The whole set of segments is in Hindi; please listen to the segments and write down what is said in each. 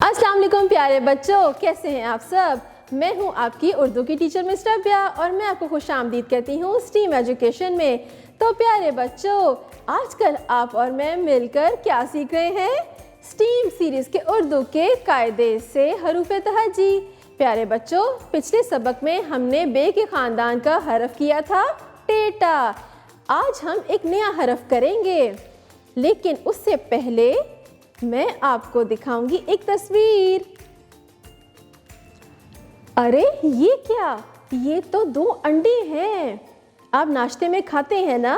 अस्सलाम वालेकुम प्यारे बच्चों, कैसे हैं आप सब। मैं हूं आपकी उर्दू की टीचर मिस रबिया और मैं आपको खुशामदीद कहती हूं स्टीम एजुकेशन में। तो प्यारे बच्चों, आजकल आप और मैं मिलकर क्या सीख रहे हैं? स्टीम सीरीज़ के उर्दू के कायदे से हरूफ तहजी। प्यारे बच्चों, पिछले सबक में हमने बे के ख़ानदान का हरफ किया था टेटा। आज हम एक नया हरफ करेंगे, लेकिन उससे पहले मैं आपको दिखाऊंगी एक तस्वीर। अरे ये क्या, ये तो 2 अंडे हैं। आप नाश्ते में खाते हैं ना,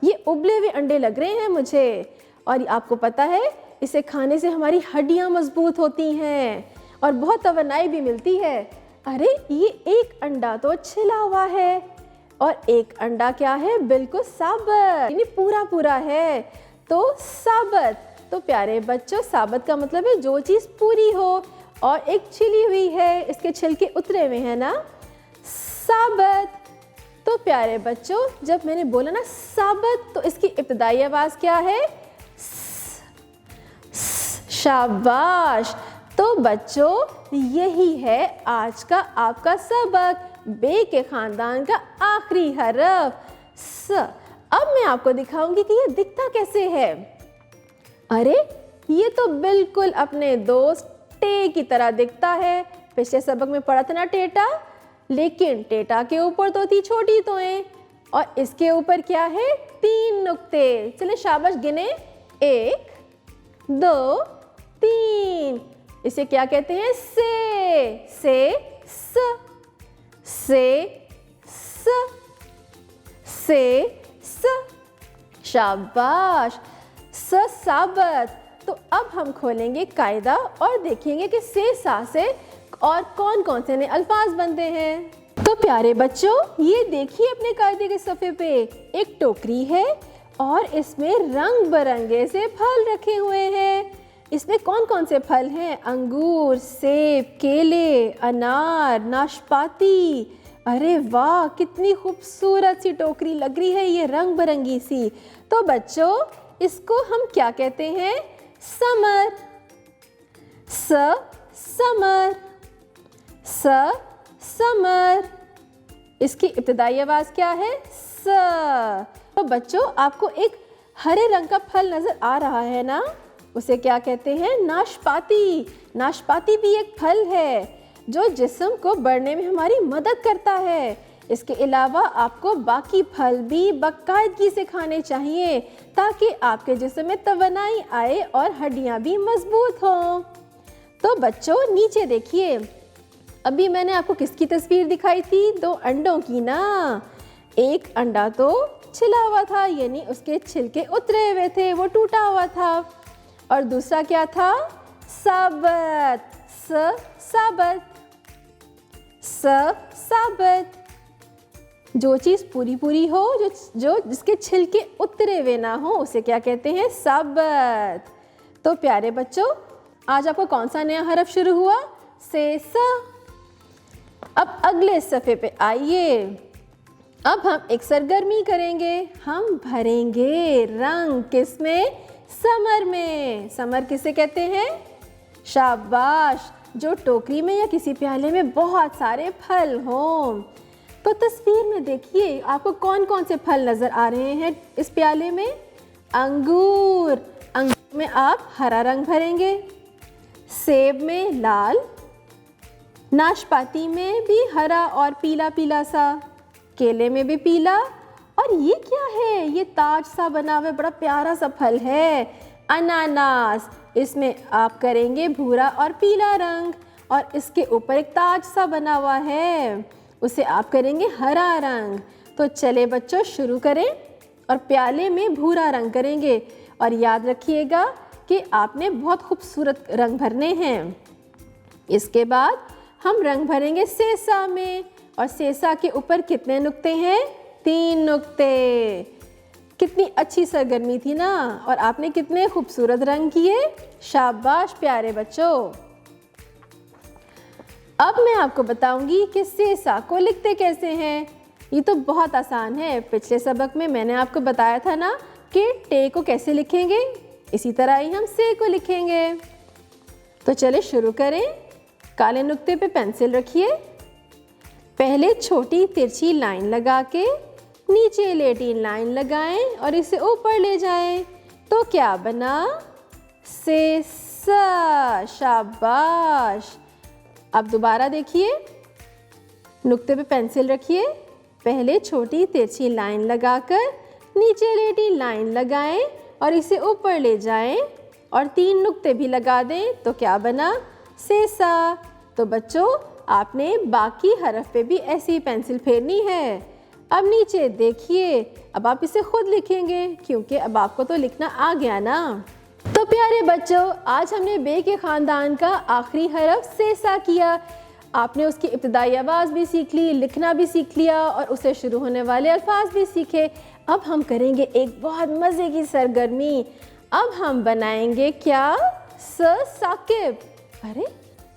ये उबले हुए अंडे लग रहे हैं मुझे। और आपको पता है, इसे खाने से हमारी हड्डियां मजबूत होती हैं और बहुत तवनाई भी मिलती है। अरे ये एक अंडा तो छिला हुआ है और एक अंडा क्या है, बिल्कुल साबुत, यानी पूरा पूरा है, तो साबुत। तो प्यारे बच्चों, साबुत का मतलब है जो चीज़ पूरी हो, और एक छिली हुई है, इसके छिलके उतरे हुए हैं ना, साबुत। तो प्यारे बच्चों, जब मैंने बोला ना साबुत, तो इसकी इब्तिदाई आवाज़ क्या है? शाबाश। तो बच्चों, यही है आज का आपका सबक, बे के ख़ानदान का आखिरी हरफ स। अब मैं आपको दिखाऊंगी कि ये दिखता कैसे है। अरे ये तो बिल्कुल अपने दोस्त टे की तरह दिखता है। पिछले सबक में पढ़ा था ना टेटा, लेकिन टेटा के ऊपर तो थी छोटी तोएं और इसके ऊपर क्या है, 3 नुक्ते। चले शाबाश गिने, 1 2 3। इसे क्या कहते हैं? से स। शाबाश, साबत। तो अब हम खोलेंगे कायदा और देखेंगे कि से सा से और कौन कौन से नए अल्फाज बनते हैं। तो प्यारे बच्चों, ये देखिए अपने कायदे के सफ़े पे एक टोकरी है और इसमें रंग बिरंगे से फल रखे हुए हैं। इसमें कौन कौन से फल हैं? अंगूर, सेब, केले, अनार, नाशपाती। अरे वाह, कितनी खूबसूरत सी टोकरी लग रही है ये, रंग बिरंगी सी। तो बच्चों, इसको हम क्या कहते हैं? समर। समर। इसकी इब्तिदाई आवाज़ क्या है? स। तो बच्चों, आपको एक हरे रंग का फल नज़र आ रहा है ना, उसे क्या कहते हैं? नाशपाती। नाशपाती भी एक फल है जो जिस्म को बढ़ने में हमारी मदद करता है। इसके अलावा आपको बाकी फल भी बाकायदगी से खाने चाहिए ताकि आपके जिस्म में तवानाई आए और हड्डियां भी मजबूत हों। तो बच्चों, नीचे देखिए, अभी मैंने आपको किसकी तस्वीर दिखाई थी? 2 अंडों की ना। एक अंडा तो छिला हुआ था, यानी उसके छिलके उतरे हुए थे, वो टूटा हुआ था। और दूसरा क्या था? साबुत। साबुत। जो चीज़ पूरी पूरी हो, जो जिसके छिलके उतरे हुए ना हो, उसे क्या कहते हैं? साबुत। तो प्यारे बच्चों, आज आपको कौन सा नया हरफ शुरू हुआ? से स। अब अगले सफ़े पे आइए। अब हम एक सरगर्मी करेंगे, हम भरेंगे रंग किसमें? समर में। समर किसे कहते हैं? शाबाश, जो टोकरी में या किसी प्याले में बहुत सारे फल हों। तो तस्वीर में देखिए, आपको कौन कौन से फल नज़र आ रहे हैं इस प्याले में? अंगूर। अंगूर में आप हरा रंग भरेंगे, सेब में लाल, नाशपाती में भी हरा और पीला पीला सा, केले में भी पीला, और ये क्या है? ये ताज सा बना हुआ बड़ा प्यारा सा फल है, अनानास। इसमें आप करेंगे भूरा और पीला रंग, और इसके ऊपर एक ताज सा बना हुआ है, उसे आप करेंगे हरा रंग। तो चले बच्चों, शुरू करें और प्याले में भूरा रंग करेंगे। और याद रखिएगा कि आपने बहुत खूबसूरत रंग भरने हैं। इसके बाद हम रंग भरेंगे सेसा में, और सेसा के ऊपर कितने नुक्ते हैं? 3 नुक्ते। कितनी अच्छी सरगर्मी थी ना, और आपने कितने खूबसूरत रंग किए। शाबाश प्यारे बच्चों। अब मैं आपको बताऊंगी कि सेसा को लिखते कैसे हैं। ये तो बहुत आसान है, पिछले सबक में मैंने आपको बताया था ना कि टे को कैसे लिखेंगे, इसी तरह ही हम से को लिखेंगे। तो चले शुरू करें। काले नुक्ते पे पेंसिल रखिए। पहले छोटी तिरछी लाइन लगा के नीचे लेटी लाइन लगाएं और इसे ऊपर ले जाएं। तो क्या बना? से सा। शाबाश। अब दोबारा देखिए। नुक्ते पे पेंसिल रखिए। पहले छोटी तिरछी लाइन लगाकर नीचे लेटी लाइन लगाएं और इसे ऊपर ले जाएं और 3 नुक्ते भी लगा दें। तो क्या बना? से सा। तो बच्चों, आपने बाकी हरफ पे भी ऐसी ही पेंसिल फेरनी है। अब नीचे देखिए। अब आप इसे खुद लिखेंगे क्योंकि अब आपको तो लिखना आ गया ना। तो प्यारे बच्चों, आज हमने बे के ख़ानदान का आखिरी हरफ से सा किया। आपने उसकी इब्तिदाई आवाज़ भी सीख ली, लिखना भी सीख लिया और उससे शुरू होने वाले अल्फाज भी सीखे। अब हम करेंगे एक बहुत मज़े की सरगर्मी। अब हम बनाएंगे क्या? साकिब। अरे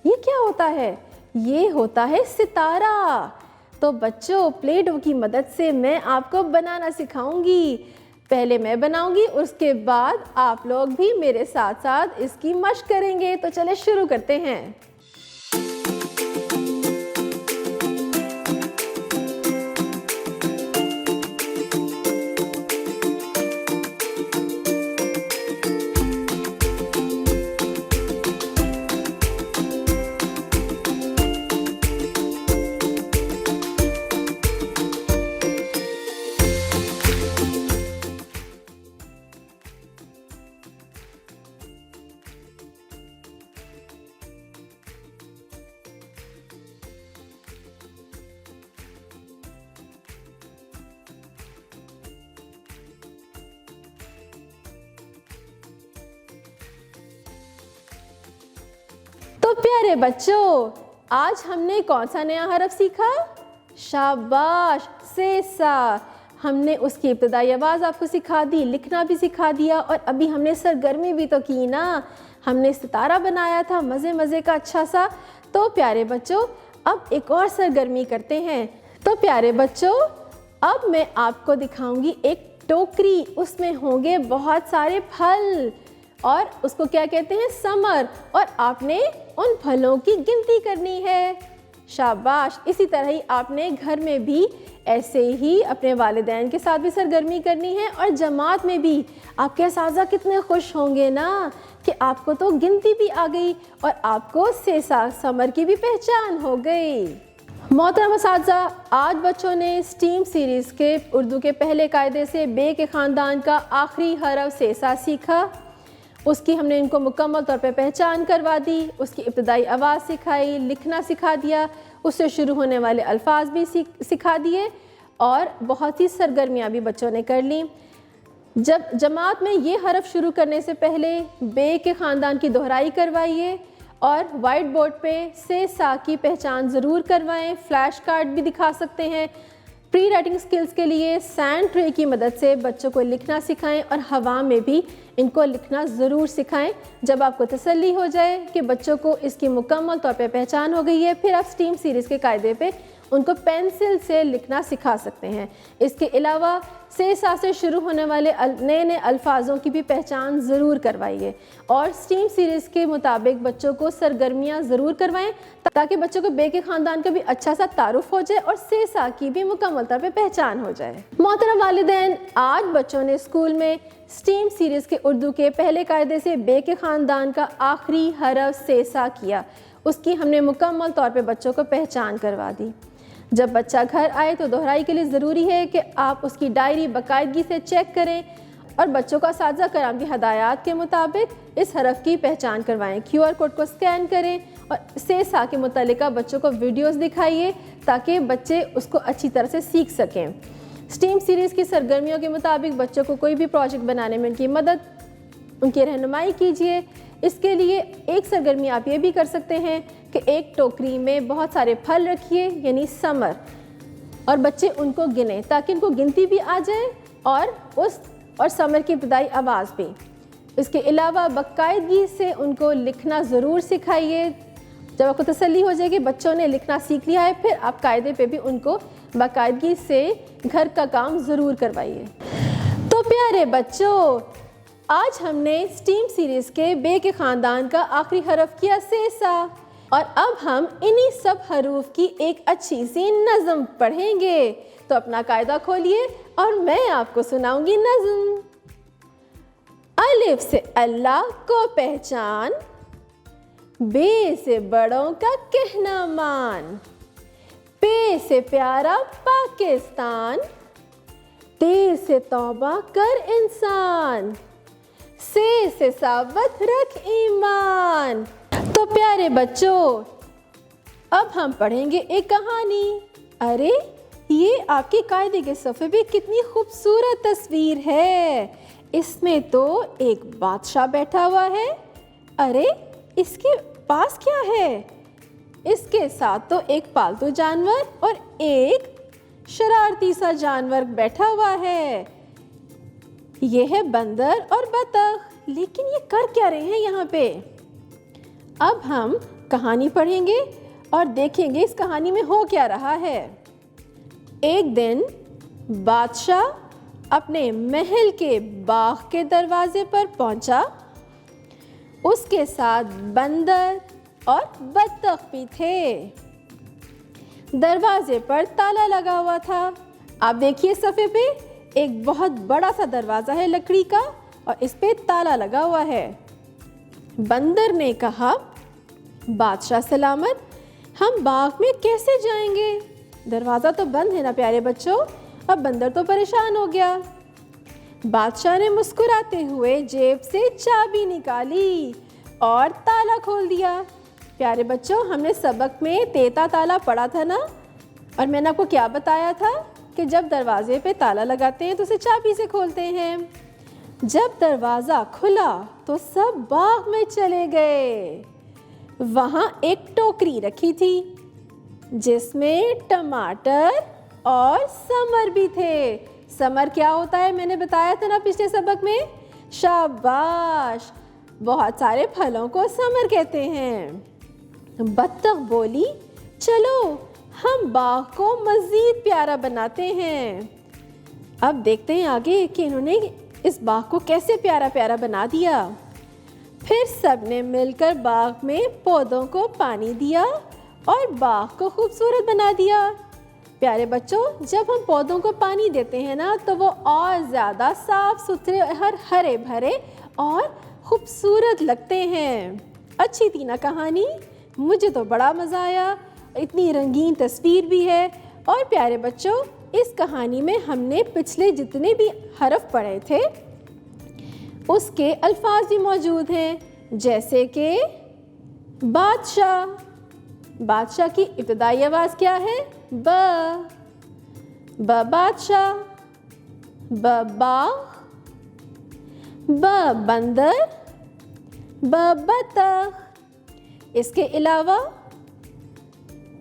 ये क्या होता है? ये होता है सितारा। तो बच्चों, प्ले डो की मदद से मैं आपको बनाना सिखाऊंगी। पहले मैं बनाऊंगी, उसके बाद आप लोग भी मेरे साथ साथ इसकी मशक करेंगे। तो चले शुरू करते हैं। तो प्यारे बच्चों, आज हमने कौन सा नया हरफ सीखा? शाबाश, से सा। हमने उसकी इब्तिदाई आवाज़ आपको सिखा दी, लिखना भी सिखा दिया और अभी हमने सरगर्मी भी तो की ना। हमने सितारा बनाया था मज़े मज़े का अच्छा सा। तो प्यारे बच्चों, अब एक और सरगर्मी करते हैं। तो प्यारे बच्चों, अब मैं आपको दिखाऊंगी एक टोकरी। उसमें होंगे बहुत सारे फल और उसको क्या कहते हैं? समर। और आपने उन फलों की गिनती करनी है। शाबाश। इसी तरह ही आपने घर में भी ऐसे ही अपने वालिदैन के साथ भी सरगर्मी करनी है और जमात में भी। आपके असातिज़ा कितने खुश होंगे ना कि आपको तो गिनती भी आ गई और आपको से समर की भी पहचान हो गई। मोहतरम असातिज़ा, आज बच्चों ने स्टीम सीरीज़ के उर्दू के पहले कायदे से बे के ख़ानदान का आखिरी हरफ से सा सीखा। उसकी हमने इनको मुकम्मल तौर पे पहचान करवा दी, उसकी इब्तिदाई आवाज़ सिखाई, लिखना सिखा दिया, उससे शुरू होने वाले अल्फाज भी सिखा दिए और बहुत सी सरगर्मियाँ भी बच्चों ने कर ली। जब जमात में ये हरफ शुरू करने से पहले बे के ख़ानदान की दोहराई करवाइए और वाइट बोर्ड पे से सा की पहचान ज़रूर करवाएं। फ्लैश कार्ड भी दिखा सकते हैं। प्री राइटिंग स्किल्स के लिए सैंड ट्रे की मदद से बच्चों को लिखना सिखाएं और हवा में भी इनको लिखना ज़रूर सिखाएं। जब आपको तसल्ली हो जाए कि बच्चों को इसकी मुकम्मल तौर पे पहचान हो गई है, फिर आप स्टीम सीरीज़ के कायदे पे उनको पेंसिल से लिखना सिखा सकते हैं। इसके अलावा से सा से शुरू होने वाले नए नए अल्फाजों की भी पहचान ज़रूर करवाइए और स्टीम सीरीज़ के मुताबिक बच्चों को सरगर्मियाँ ज़रूर करवाएं ताकि बच्चों को बे के ख़ानदान का भी अच्छा सा तारुफ हो जाए और से सा की भी मुकम्मल तौर पे पहचान हो जाए। मोहतरम वालिदैन, आज बच्चों ने स्कूल में स्टीम सीरीज़ के उर्दू के पहले कायदे से बे के ख़ानदान का आखिरी हरफ से सा किया। उसकी हमने मुकम्मल तौर पे बच्चों को पहचान करवा दी। जब बच्चा घर आए तो दोहराई के लिए ज़रूरी है कि आप उसकी डायरी बाकायदगी से चेक करें और बच्चों का असातिज़ा कराम की हदायत के मुताबिक इस हरफ की पहचान करवाएं। QR कोड को स्कैन करें और से सा के मुतल्लिका बच्चों को वीडियोस दिखाइए ताकि बच्चे उसको अच्छी तरह से सीख सकें। स्टीम सीरीज़ की सरगर्मियों के मुताबिक बच्चों को कोई भी प्रोजेक्ट बनाने में उनकी मदद, उनकी रहनुमाई कीजिए। इसके लिए एक सरगर्मी आप ये भी कर सकते हैं कि एक टोकरी में बहुत सारे फल रखिए, यानी समर, और बच्चे उनको गिने ताकि उनको गिनती भी आ जाए और समर की इब्तिदाई आवाज़ भी। इसके अलावा बाकायदगी से उनको लिखना ज़रूर सिखाइए। जब आपको तसल्ली हो जाएगी बच्चों ने लिखना सीख लिया है, फिर आप कायदे पे भी उनको बाकायदगी से घर का काम ज़रूर करवाइए। तो प्यारे बच्चों, आज हमने स्टीम सीरीज के बे के ख़ानदान का आखिरी हरफ किया सेसा, और अब हम इन्हीं सब हरूफ की एक अच्छी सी नज़म पढ़ेंगे। तो अपना कायदा खोलिए और मैं आपको सुनाऊंगी नज़म। अलिफ से अल्लाह को पहचान, बे से बड़ों का कहना मान, पे से प्यारा पाकिस्तान, ते से तौबा कर इंसान, से साबत रख ईमान। तो प्यारे बच्चों, अब हम पढ़ेंगे एक कहानी। अरे ये आपके कायदे के सफ़े पे कितनी खूबसूरत तस्वीर है। इसमें तो एक बादशाह बैठा हुआ है। अरे इसके पास क्या है? इसके साथ तो एक पालतू जानवर और एक शरारती सा जानवर बैठा हुआ है। ये है बंदर और बतख। लेकिन ये कर क्या रहे हैं यहाँ पे? अब हम कहानी पढ़ेंगे और देखेंगे इस कहानी में हो क्या रहा है। एक दिन बादशाह अपने महल के बाग के दरवाजे पर पहुंचा। उसके साथ बंदर और बत्तख भी थे। दरवाजे पर ताला लगा हुआ था। आप देखिए सफ़े पे एक बहुत बड़ा सा दरवाज़ा है लकड़ी का और इस पे ताला लगा हुआ है। बंदर ने कहा, बादशाह सलामत, हम बाग में कैसे जाएंगे? दरवाज़ा तो बंद है ना प्यारे बच्चों। अब बंदर तो परेशान हो गया। बादशाह ने मुस्कुराते हुए जेब से चाबी निकाली और ताला खोल दिया। प्यारे बच्चों, हमने सबक में तेता ताला पढ़ा था ना, और मैंने आपको क्या बताया था कि जब दरवाजे पे ताला लगाते हैं तो उसे चाबी से खोलते हैं। जब दरवाज़ा खुला तो सब बाग में चले गए। वहाँ एक टोकरी रखी थी जिसमें टमाटर और समर भी थे। समर क्या होता है मैंने बताया था ना पिछले सबक में। शाबाश, बहुत सारे फलों को समर कहते हैं। बत्तख बोली, चलो हम बाग को मज़ीद प्यारा बनाते हैं। अब देखते हैं आगे कि इन्होंने इस बाग को कैसे प्यारा प्यारा बना दिया। फिर सबने मिलकर बाग में पौधों को पानी दिया और बाग को खूबसूरत बना दिया। प्यारे बच्चों, जब हम पौधों को पानी देते हैं ना तो वो और ज़्यादा साफ सुथरे और हरे भरे और खूबसूरत लगते हैं। अच्छी थी ना कहानी? मुझे तो बड़ा मज़ा आया। इतनी रंगीन तस्वीर भी है। और प्यारे बच्चों, इस कहानी में हमने पिछले जितने भी हरफ पढ़े थे उसके अल्फाज भी मौजूद हैं, जैसे कि बादशाह। बादशाह की इब्तिदाई आवाज़ क्या है? ब बादशाह। ब बाग, ब बंदर, ब बतख। इसके अलावा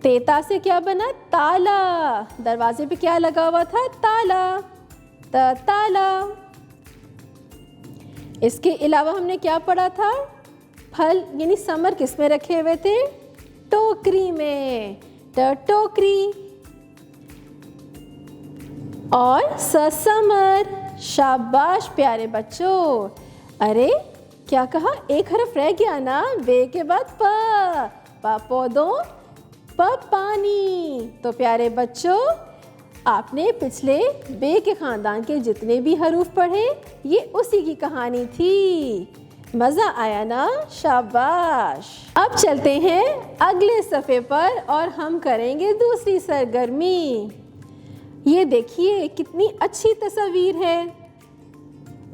तेता से क्या बना? ताला। दरवाजे पे क्या लगा हुआ था? ताला। ताला। इसके अलावा हमने क्या पढ़ा था? फल यानी समर किस में रखे हुए थे? टोकरी में। टोकरी। और समर। शाबाश प्यारे बच्चों। अरे क्या कहा? एक हरफ रह गया ना। बे के बाद प पौधों, प पानी। तो प्यारे बच्चों, आपने पिछले बे के ख़ानदान के जितने भी हरूफ पढ़े ये उसी की कहानी थी। मज़ा आया ना? शाबाश। अब चलते हैं अगले सफ़े पर और हम करेंगे दूसरी सरगर्मी। ये देखिए कितनी अच्छी तस्वीर है।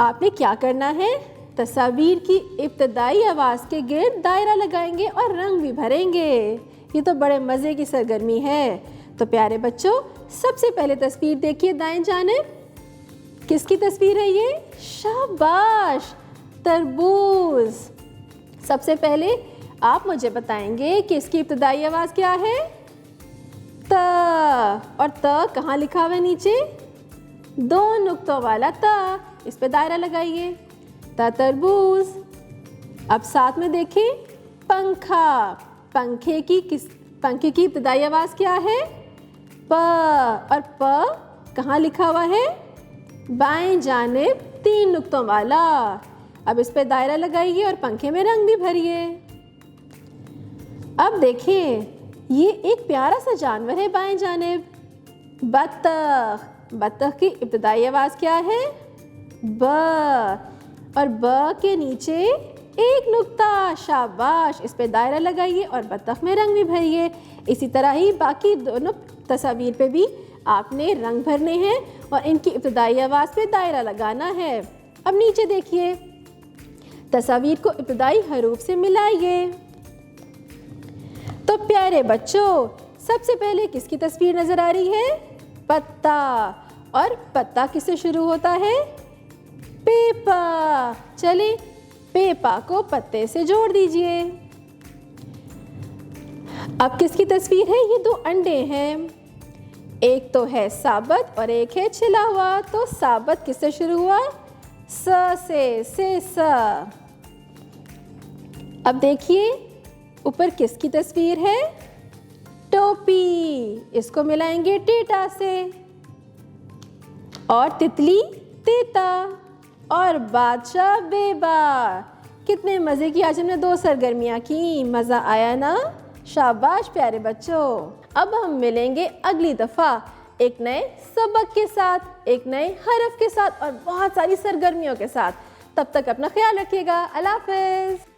आपने क्या करना है? तस्वीर की इब्तिदाई आवाज़ के गिर्द दायरा लगाएंगे और रंग भी भरेंगे। ये तो बड़े मज़े की सरगर्मी है। तो प्यारे बच्चों, सबसे पहले तस्वीर देखिए दाएं जानिब। किसकी तस्वीर है ये? शाबाश, तरबूज। सबसे पहले आप मुझे बताएंगे कि इसकी इब्तिदाई आवाज़ क्या है? त। और त कहाँ लिखा हुआ है? नीचे दो नुक्तों वाला त। इस पे दायरा लगाइए। तरबूज। अब साथ में देखें पंखा। पंखे की इब्तिदाई आवाज़ क्या है? प। और प कहाँ लिखा हुआ है? बाएं जानिब तीन नुक्तों वाला। अब इस पे दायरा लगाइए और पंखे में रंग भी भरिए। अब देखिए ये एक प्यारा सा जानवर है बाएं जानिब, बत्तख। बत्तख की इब्तिदाई आवाज़ क्या है? ब। और ब के नीचे एक नुक्ता, शाबाश। इस पे दायरा लगाइए और बत्तख में रंग भी भरिए। इसी तरह ही बाकी दोनों तस्वीर पे भी आपने रंग भरने हैं और इनकी इब्तिदाई आवाज़ पे दायरा लगाना है। अब नीचे देखिए, तस्वीर को इब्तिदाई हरूफ से मिलाइए। तो प्यारे बच्चों, सबसे पहले किसकी तस्वीर नज़र आ रही है? पत्ता। और पत्ता किससे शुरू होता है? पेपा। चलिए पेपा को पत्ते से जोड़ दीजिए। अब किसकी तस्वीर है? ये दो अंडे हैं, एक तो है साबत और एक है छिला हुआ। तो साबत किससे शुरू हुआ? स से स। अब देखिए ऊपर किसकी तस्वीर है? टोपी। इसको मिलाएंगे टीटा से। और तितली तीता और बादशाह बेबा। कितने मज़े की आज हमने 2 सरगर्मियाँ की। मज़ा आया ना? शाबाश प्यारे बच्चों। अब हम मिलेंगे अगली दफ़ा एक नए सबक के साथ, एक नए हरफ के साथ और बहुत सारी सरगर्मियों के साथ। तब तक अपना ख्याल रखिएगा। अल्लाह हाफ़िज़।